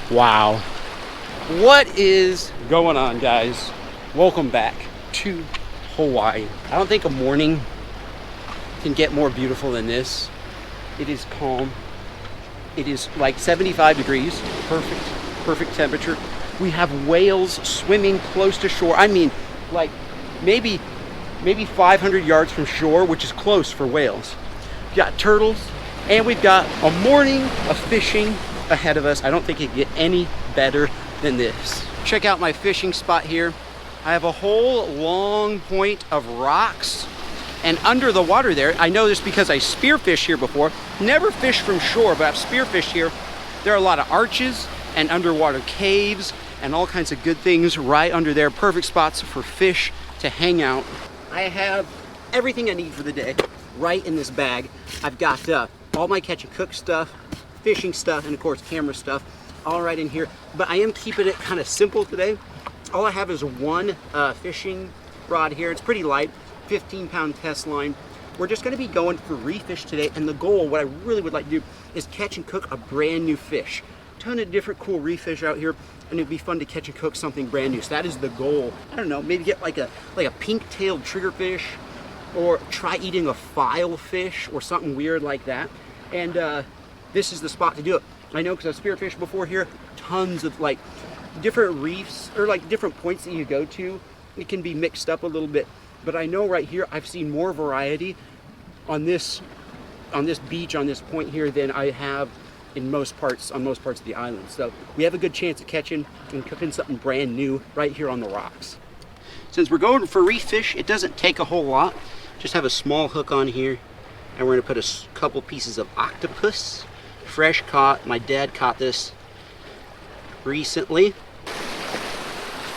Wow. What is going on, guys? Welcome back to Hawaii. I don't think a morning can get more beautiful than this. It is calm. It is like 75 degrees, perfect temperature. We have whales swimming close to shore. I mean, like maybe 500 yards from shore, which is close for whales. We've got turtles, and we've got a morning of fishing ahead of us. I don't think it can get any better than this. Check out my fishing spot here. I have a whole long point of rocks, and under the water there, I know this because I spearfished here before. Never fished from shore, but I've spearfished here. There are a lot of arches and underwater caves and all kinds of good things right under there. Perfect spots for fish to hang out. I have everything I need for the day right in this bag. I've got all my catch and cook stuff, fishing stuff, and of course camera stuff all right in here. But I am keeping it kind of simple today. All I have is one fishing rod here. It's pretty light, 15-pound test line. We're just going to be going for reef fish today, and the goal, what I really would like to do, is catch and cook a brand new fish. Ton of different cool reef fish out here, and it'd be fun to catch and cook something brand new. So that is the goal. I don't know, maybe get like a pink-tailed triggerfish, or try eating a file fish or something weird like that. And this is the spot to do it. I know because I've spearfished before here. Tons of like different reefs or like different points that you go to. It can be mixed up a little bit, but I know right here I've seen more variety on this beach, on this point here, than I have in most parts of the island. So we have a good chance of catching and cooking something brand new right here on the rocks. Since we're going for reef fish, it doesn't take a whole lot. Just have a small hook on here, and we're gonna put a couple pieces of octopus, fresh caught. My dad caught this recently.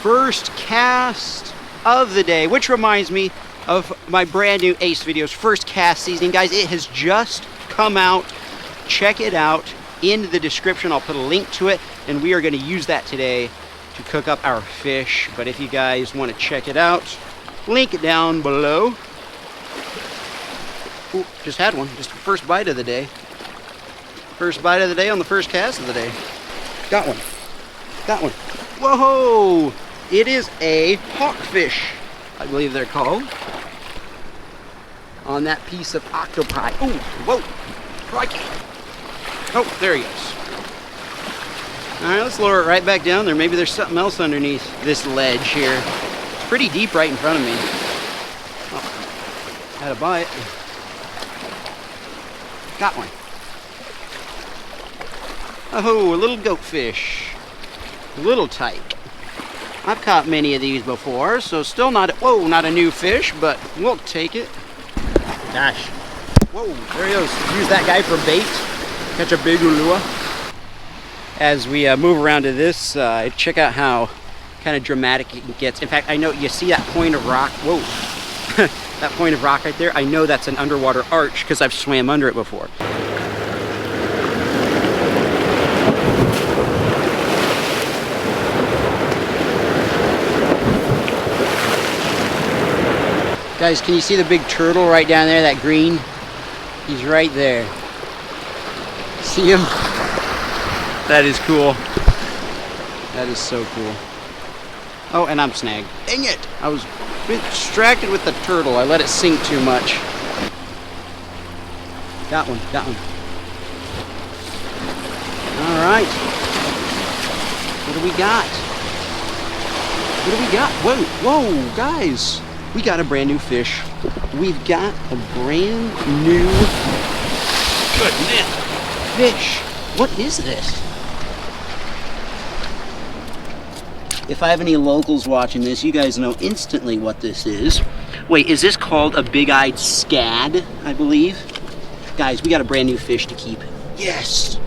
First cast of the day, which reminds me of my brand new Ace videos, first cast seasoning. Guys, it has just come out. Check it out in the description. I'll put a link to it, and we are going to use that today to cook up our fish. But if you guys want to check it out, link it down below. Ooh, just had one. Just the first bite of the day. First bite of the day on the first cast of the day. Got one. Got one. Whoa! It is a hawkfish, I believe they're called. On that piece of octopi. Oh, whoa! Crikey! Oh, there he goes. All right, let's lower it right back down there. Maybe there's something else underneath this ledge here. It's pretty deep right in front of me. Oh, had a bite. Got one. Oh, a little goatfish. Little tyke. I've caught many of these before, so still not a new fish, but we'll take it. Gosh. Whoa, there he goes. Use that guy for bait. Catch a big ulua. As we move around to this side, check out how kind of dramatic it gets. In fact, I know you see that point of rock. Whoa. That point of rock right there. I know that's an underwater arch because I've swam under it before. Guys, can you see the big turtle right down there, that green? He's right there. See him? That is cool. That is so cool. Oh, and I'm snagged. Dang it! I was a bit distracted with the turtle. I let it sink too much. Got one, got one. All right. What do we got? What do we got? Whoa, whoa, guys. we got a brand new fish. We've got a brand new fish. What is this? If I have any locals watching this, you guys know instantly what this is. Wait, is this called a big-eyed scad, I believe? Guys, we got a brand new fish to keep. Yes!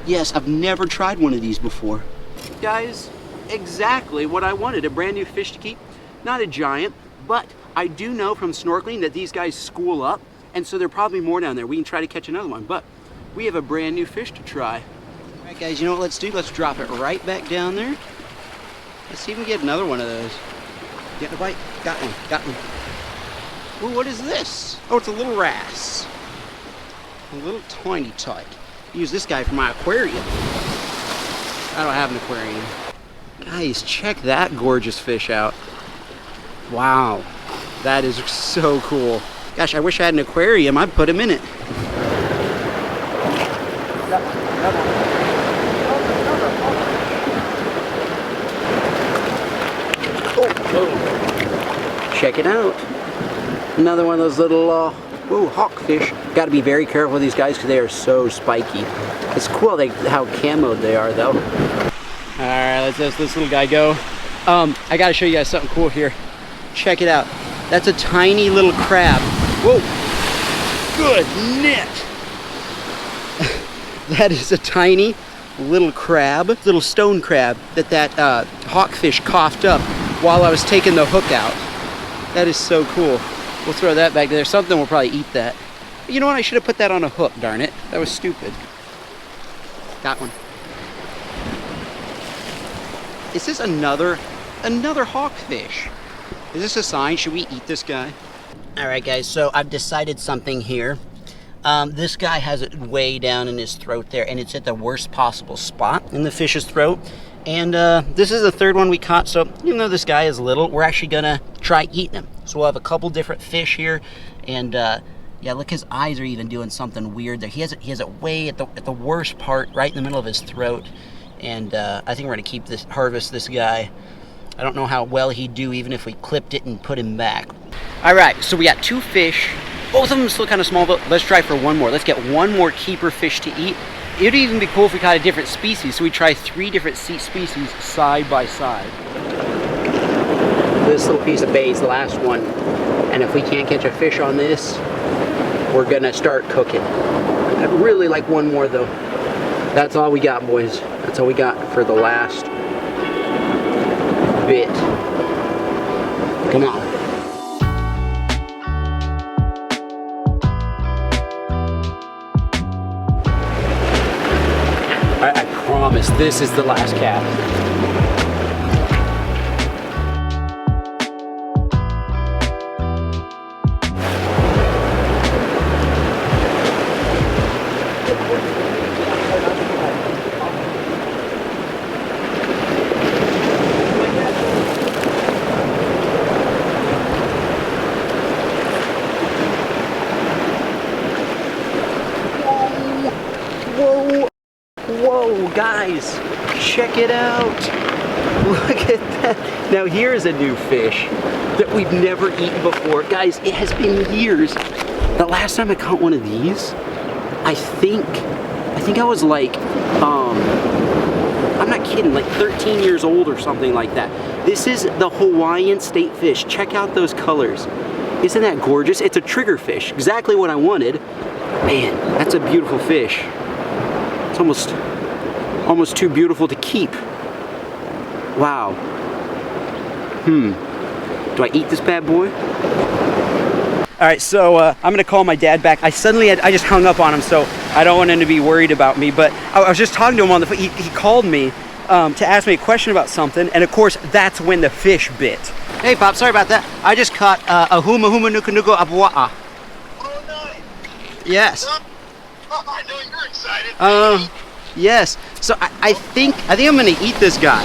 Yes, I've never tried one of these before. Guys, exactly what I wanted, a brand new fish to keep. Not a giant, but I do know from snorkeling that these guys school up, and so there are probably more down there. We can try to catch another one, but we have a brand new fish to try. All right, guys, you know what let's do? Let's drop it right back down there. Let's see if we can get another one of those. Get a bite. Got one. Got one. Ooh, what is this? Oh, it's a little wrasse. A little tiny tyke. Use this guy for my aquarium. I don't have an aquarium. Guys, check that gorgeous fish out. Wow. That is so cool. Gosh, I wish I had an aquarium. I'd put him in it. Check it out. Another one of those little hawkfish. Got to be very careful with these guys because they are so spiky. It's cool how camoed they are though. Alright, let's let this little guy go. I got to show you guys something cool here. Check it out. That's a tiny little crab. Whoa! Good net! That is a tiny little crab, little stone crab that hawkfish coughed up while I was taking the hook out. That is so cool. We'll throw that back there. Something will probably eat that. But you know what? I should have put that on a hook, darn it. That was stupid. Got one. Is this another hawkfish? Is this a sign? Should we eat this guy? All right, guys, so I've decided something here. This guy has it way down in his throat there, and it's at the worst possible spot in the fish's throat. And this is the third one we caught, so even though this guy is little, we're actually gonna try eating him. So we'll have a couple different fish here, and yeah, look, his eyes are even doing something weird there. He has it way at the worst part, right in the middle of his throat. And I think we're gonna harvest this guy. I don't know how well he'd do even if we clipped it and put him back. All right, so we got two fish. Both of them still kind of small, but let's try for one more. Let's get one more keeper fish to eat. It would even be cool if we caught a different species, so we try 3 different species side by side. This little piece of bait is the last one, and if we can't catch a fish on this, we're gonna start cooking. I'd really like one more though. That's all we got, boys. That's all we got for the last bit. Come on. I promise this is the last cast. Whoa, guys, check it out. Look at that. Now here's a new fish that we've never eaten before. Guys, it has been years. The last time I caught one of these, I think I was like, I'm not kidding, like 13 years old or something like that. This is the Hawaiian state fish. Check out those colors. Isn't that gorgeous? It's a triggerfish, exactly what I wanted. Man, that's a beautiful fish. It's almost too beautiful to keep. Wow. Do I eat this bad boy? All right, so I'm gonna call my dad back. I just hung up on him, so I don't want him to be worried about me, but I was just talking to him on the phone. He called me to ask me a question about something, and of course, that's when the fish bit. Hey, Pop, sorry about that. I just caught a humuhumunukunukuapua'a. Oh, nice. Yes. I know you're excited. Yes. So I think I'm gonna eat this guy.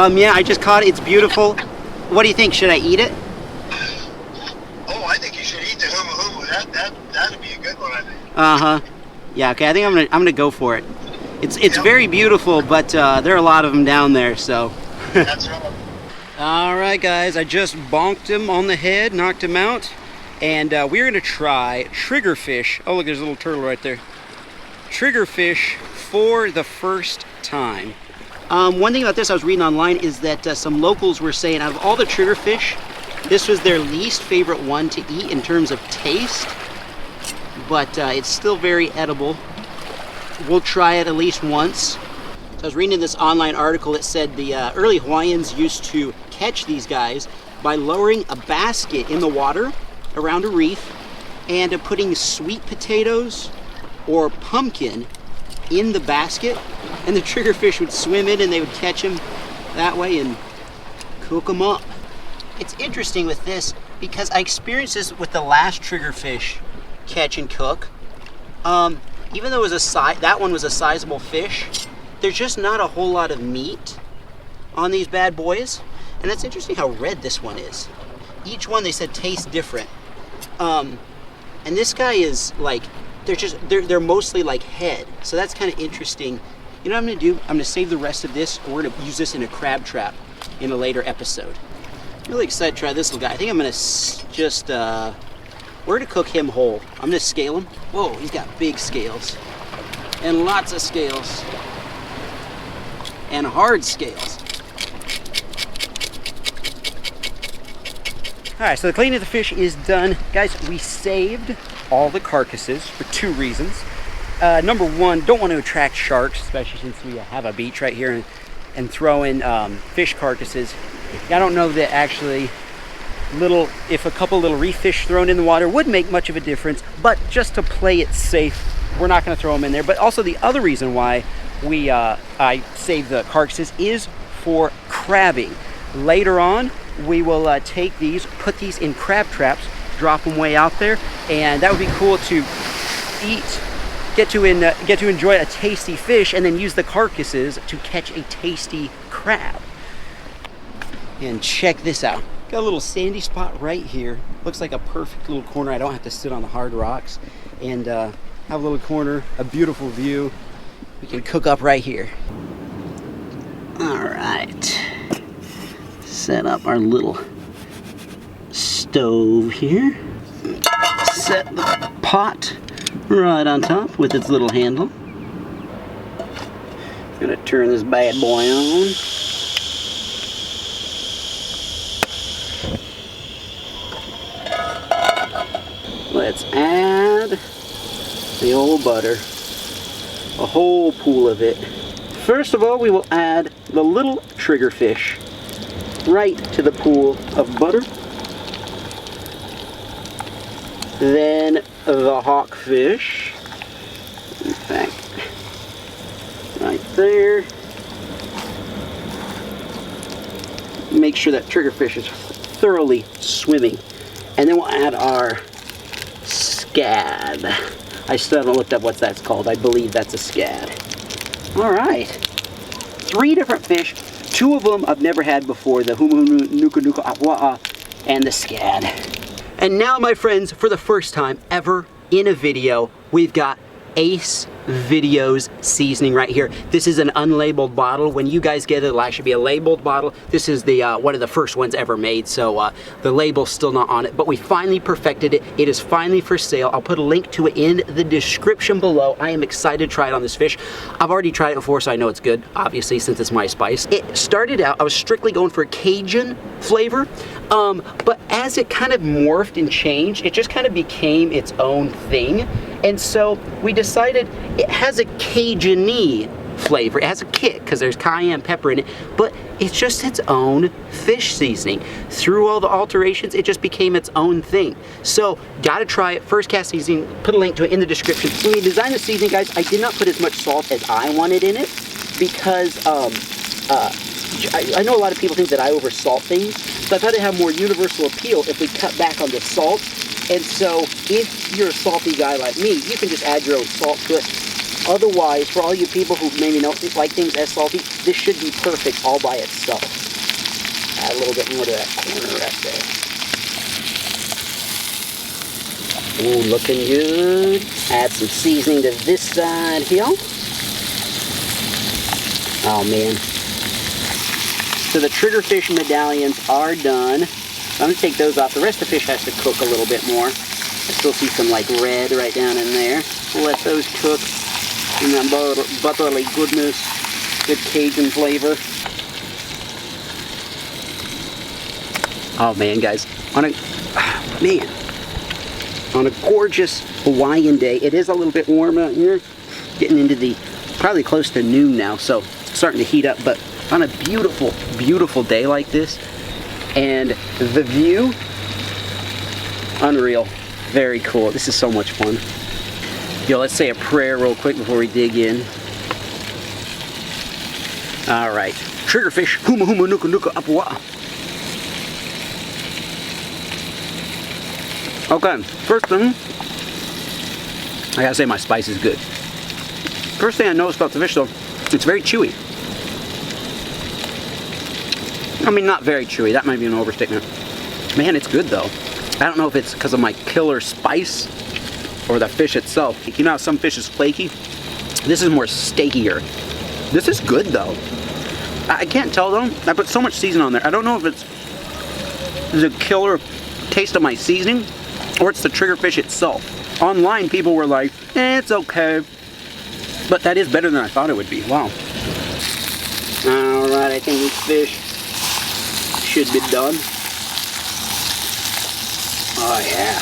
Yeah, I just caught it. It's beautiful. What do you think? Should I eat it? Oh, I think you should eat the humuhumu. That'd be a good one, I think. Yeah. Okay. I think I'm gonna go for it. It's very beautiful, but there are a lot of them down there. So. That's right. All right, guys, I just bonked him on the head, knocked him out, and we're gonna try triggerfish. Oh, look, there's a little turtle right there. Triggerfish for the first time. One thing about this I was reading online is that some locals were saying out of all the triggerfish, this was their least favorite one to eat in terms of taste, but it's still very edible. We'll try it at least once. So I was reading in this online article, it said the early Hawaiians used to catch these guys by lowering a basket in the water around a reef and putting sweet potatoes or pumpkin in the basket, and the triggerfish would swim in and they would catch them that way and cook them up. It's interesting with this because I experienced this with the last triggerfish catch and cook. Even though it was that one was a sizable fish, there's just not a whole lot of meat on these bad boys. And it's interesting how red this one is. Each one they said tastes different. And this guy is like, they're mostly like head. So that's kind of interesting. You know what I'm gonna do? I'm gonna save the rest of this, and we're gonna use this in a crab trap in a later episode. I'm really excited to try this little guy. I think I'm gonna just, we're gonna cook him whole. I'm gonna scale him. Whoa, he's got big scales. And lots of scales. And hard scales. All right, so the cleaning of the fish is done. Guys, we saved all the carcasses for two reasons. Number one, don't want to attract sharks, especially since we have a beach right here, and throw in fish carcasses. I don't know that actually if a couple little reef fish thrown in the water would make much of a difference, but just to play it safe, we're not going to throw them in there. But also the other reason why I saved the carcasses is for crabbing. Later on, we will take these, put these in crab traps, drop them way out there, and that would be cool to eat, get to enjoy a tasty fish, and then use the carcasses to catch a tasty crab. And check this out. Got a little sandy spot right here. Looks like a perfect little corner. I don't have to sit on the hard rocks, and have a little corner, a beautiful view. We can cook up right here. All right. Set up our little stove here. Set the pot right on top with its little handle. Gonna turn this bad boy on. Let's add the old butter. A whole pool of it. First of all, we will add the little triggerfish right to the pool of butter. Then the hawkfish. In fact, right there. Make sure that triggerfish is thoroughly swimming. And then we'll add our scad. I still haven't looked up what that's called. I believe that's a scad. All right. 3 different fish. 2 of them I've never had before, the humuhumunukunukuapua'a and the scad. And now, my friends, for the first time ever in a video, we've got Ace Videos seasoning right here. This is an unlabeled bottle. When you guys get it, it'll actually be a labeled bottle. This is the one of the first ones ever made, so the label's still not on it, but we finally perfected it. It is finally for sale. I'll put a link to it in the description below. I am excited to try it on this fish. I've already tried it before, so I know it's good, obviously, since it's my spice. It started out, I was strictly going for Cajun flavor, but as it kind of morphed and changed, it just kind of became its own thing. And so we decided it has a Cajun-y flavor. It has a kick because there's cayenne pepper in it, but it's just its own fish seasoning. Through all the alterations, it just became its own thing. So, gotta try it. First cast seasoning, put a link to it in the description. When we designed the seasoning, guys, I did not put as much salt as I wanted in it because I know a lot of people think that I over salt things, so I thought it'd have more universal appeal if we cut back on the salt. And so, if you're a salty guy like me, you can just add your own salt to it. Otherwise, for all you people who maybe don't like things as salty, this should be perfect all by itself. Add a little bit more to that corner right there. Ooh, looking good. Add some seasoning to this side here. Oh man. So the triggerfish medallions are done. I'm gonna take those off. The rest of the fish has to cook a little bit more. I still see some like red right down in there. We'll let those cook in that butterly goodness, good Cajun flavor. Oh man, guys, on a gorgeous Hawaiian day. It is a little bit warm out here, getting into the probably close to noon now, so it's starting to heat up. But on a beautiful, beautiful day like this, and the view, unreal, very cool. This is so much fun. Yo, let's say a prayer real quick before we dig in. All right, triggerfish, humuhumunukunukuapua'a. Okay, first thing, I gotta say my spice is good. First thing I noticed about the fish though, it's very chewy. I mean, not very chewy, that might be an overstatement. Man, it's good though. I don't know if it's because of my killer spice or the fish itself. You know how some fish is flaky? This is more steakier. This is good though. I can't tell though, I put so much seasoning on there. I don't know if it's a killer taste of my seasoning or it's the triggerfish itself. Online people were like, it's okay. But that is better than I thought it would be. Wow. Alright, I think this fish should be done. Oh yeah.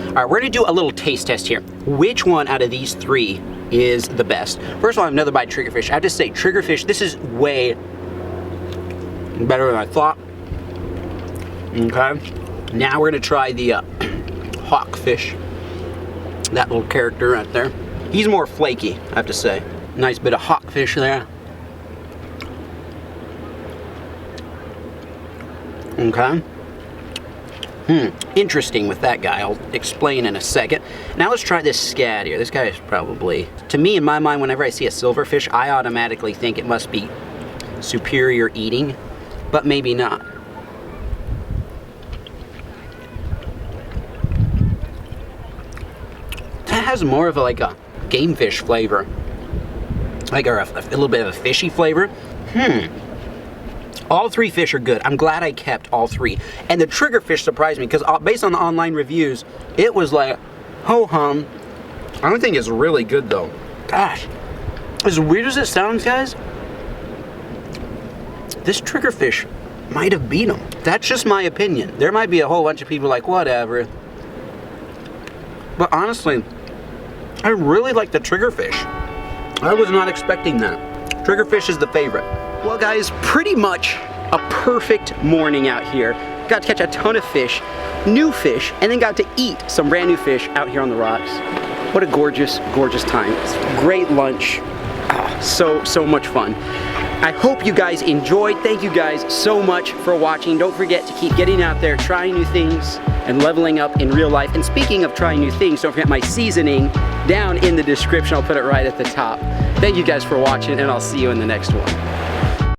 Alright, we're gonna do a little taste test here. Which one out of these three is the best? First of all, I have another bite of triggerfish. I have to say, triggerfish, this is way better than I thought. Okay. Now we're gonna try the hawkfish. That little character right there. He's more flaky, I have to say. Nice bit of hawkfish there. Okay. Interesting with that guy. I'll explain in a second. Now let's try this scad here. This guy is probably, to me in my mind, whenever I see a silverfish, I automatically think it must be superior eating, but maybe not. That has more of like a game fish flavor. Like a little bit of a fishy flavor. All three fish are good. I'm glad I kept all three. And the triggerfish surprised me because based on the online reviews, it was like, ho-hum. I don't think it's really good though. Gosh, as weird as it sounds, guys, this triggerfish might have beat him. That's just my opinion. There might be a whole bunch of people like, whatever. But honestly, I really like the triggerfish. I was not expecting that. Triggerfish is the favorite. Well guys, pretty much a perfect morning out here. Got to catch a ton of fish, new fish, and then got to eat some brand new fish out here on the rocks. What a gorgeous, gorgeous time. Great lunch. Oh, so much fun. I hope you guys enjoyed. Thank you guys so much for watching. Don't forget to keep getting out there, trying new things, and leveling up in real life. And speaking of trying new things, don't forget my seasoning down in the description. I'll put it right at the top. Thank you guys for watching, and I'll see you in the next one.